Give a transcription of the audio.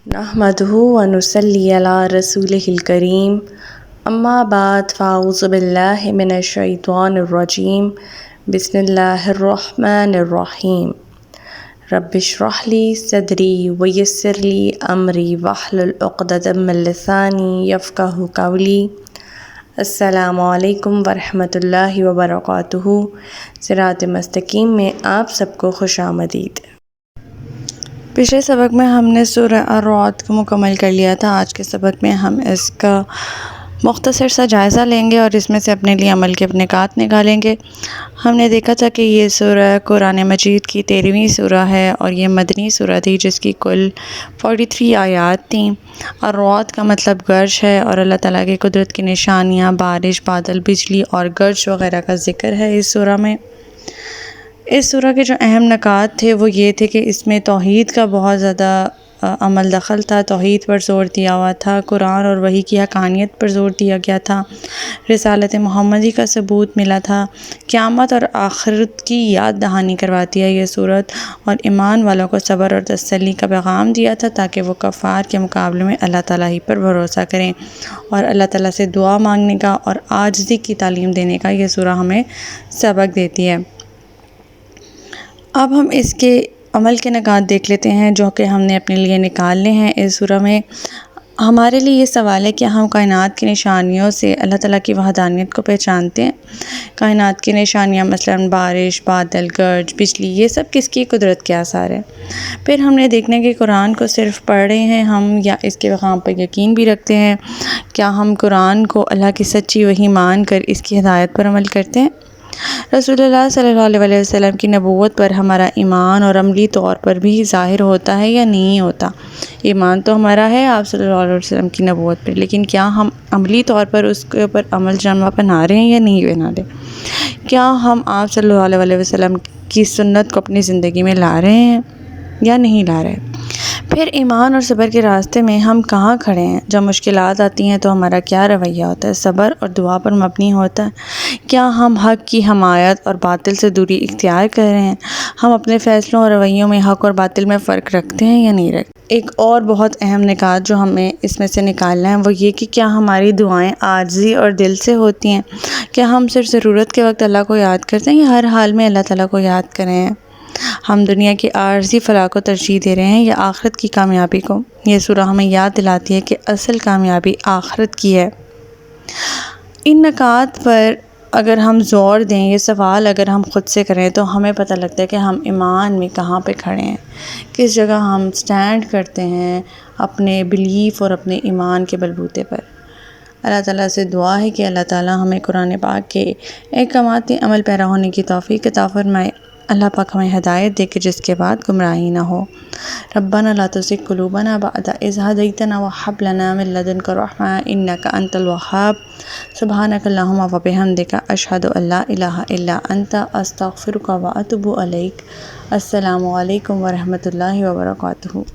نحمده ونصلي على رسوله الكريم اما بعد فاعوذ بالله من الشيطان الرجيم بسم الله الرحمن الرحيم رب اشرح لي صدري ويسر لي امري واحلل عقدة من لساني يفقهوا قولي السلام علیکم ورحمۃ اللہ وبرکاتہ۔ صراط مستقیم میں آپ سب کو خوش آمدید۔ پچھلے سبق میں ہم نے سورہ الرعد کو مکمل کر لیا تھا۔ آج کے سبق میں ہم اس کا مختصر سا جائزہ لیں گے اور اس میں سے اپنے لیے عمل کے نکات نکالیں گے۔ ہم نے دیکھا تھا کہ یہ سورہ قرآن مجید کی 13ویں سورہ ہے اور یہ مدنی سورہ تھی جس کی کل 43 آیات تھیں۔ الرعد کا مطلب گرج ہے اور اللہ تعالیٰ کی قدرت کی نشانیاں، بارش، بادل، بجلی اور گرج وغیرہ کا ذکر ہے اس سورہ میں۔ اس سورہ کے جو اہم نکات تھے وہ یہ تھے کہ اس میں توحید کا بہت زیادہ عمل دخل تھا، توحید پر زور دیا ہوا تھا، قرآن اور وحی کی حقانیت پر زور دیا گیا تھا، رسالت محمدی کا ثبوت ملا تھا، قیامت اور آخرت کی یاد دہانی کرواتی ہے یہ سورت، اور ایمان والوں کو صبر اور تسلی کا پیغام دیا تھا تاکہ وہ کفار کے مقابلے میں اللہ تعالیٰ ہی پر بھروسہ کریں اور اللہ تعالیٰ سے دعا مانگنے کا اور عاجزی کی تعلیم دینے کا یہ سورہ ہمیں سبق دیتی ہے۔ اب ہم اس کے عمل کے نکات دیکھ لیتے ہیں جو کہ ہم نے اپنے لیے نکالنے ہیں۔ اس سورہ میں ہمارے لیے یہ سوال ہے کہ ہم کائنات کی نشانیوں سے اللہ تعالیٰ کی وحدانیت کو پہچانتے ہیں۔ کائنات کی نشانیاں مثلاً بارش، بادل، گرج، بجلی، یہ سب کس کی قدرت کے آثار ہیں۔ پھر ہم نے دیکھنا کہ قرآن کو صرف پڑھ رہے ہیں ہم یا اس کے پیغام پر یقین بھی رکھتے ہیں۔ کیا ہم قرآن کو اللہ کی سچی وحی مان کر اس کی ہدایت پر عمل کرتے ہیں؟ رسول اللہ صلی اللہ علیہ وسلم کی نبوت پر ہمارا ایمان اور عملی طور پر بھی ظاہر ہوتا ہے یا نہیں ہوتا؟ ایمان تو ہمارا ہے آپ صلی اللہ علیہ وسلم کی نبوت پر، لیکن کیا ہم عملی طور پر اس کے اوپر عمل جمع بنا رہے ہیں یا نہیں بنا رہے؟ کیا ہم آپ صلی اللہ علیہ وسلم کی سنت کو اپنی زندگی میں لا رہے ہیں یا نہیں لا رہے؟ پھر ایمان اور صبر کے راستے میں ہم کہاں کھڑے ہیں؟ جب مشکلات آتی ہیں تو ہمارا کیا رویہ ہوتا ہے؟ صبر اور دعا پر مبنی ہوتا ہے؟ کیا ہم حق کی حمایت اور باطل سے دوری اختیار کر رہے ہیں؟ ہم اپنے فیصلوں اور رویوں میں حق اور باطل میں فرق رکھتے ہیں یا نہیں رکھتے؟ ایک اور بہت اہم نکات جو ہمیں اس میں سے نکالنا ہے وہ یہ کہ کیا ہماری دعائیں عاجزی اور دل سے ہوتی ہیں؟ کیا ہم صرف ضرورت کے وقت اللہ کو یاد کرتے ہیں یا ہر حال میں اللہ تعالیٰ کو یاد کریں؟ ہم دنیا کی عارضی فلاح کو ترجیح دے رہے ہیں یا آخرت کی کامیابی کو؟ یہ سورہ ہمیں یاد دلاتی ہے کہ اصل کامیابی آخرت کی ہے۔ ان نکات پر اگر ہم زور دیں، یہ سوال اگر ہم خود سے کریں تو ہمیں پتہ لگتا ہے کہ ہم ایمان میں کہاں پہ کھڑے ہیں، کس جگہ ہم سٹینڈ کرتے ہیں اپنے بلیف اور اپنے ایمان کے بلبوتے پر۔ اللہ تعالیٰ سے دعا ہے کہ اللہ تعالیٰ ہمیں قرآن پاک کے احکامات عمل پیرا ہونے کی توفیق عطا فرمائے۔ اللہ پاک ہمیں ہدایت دے کہ جس کے بعد گمراہی نہ ہو۔ ربنا لا تزغ قلوبنا بعد إذ هديتنا وهب لنا من لدنك رحمة إنك أنت الوهاب سبحانك اللهم وبحمدك أشهد أن لا إله إلا أنت أستغفرك وأتوب إليك۔ السلام علیکم ورحمۃ اللہ وبرکاتہ۔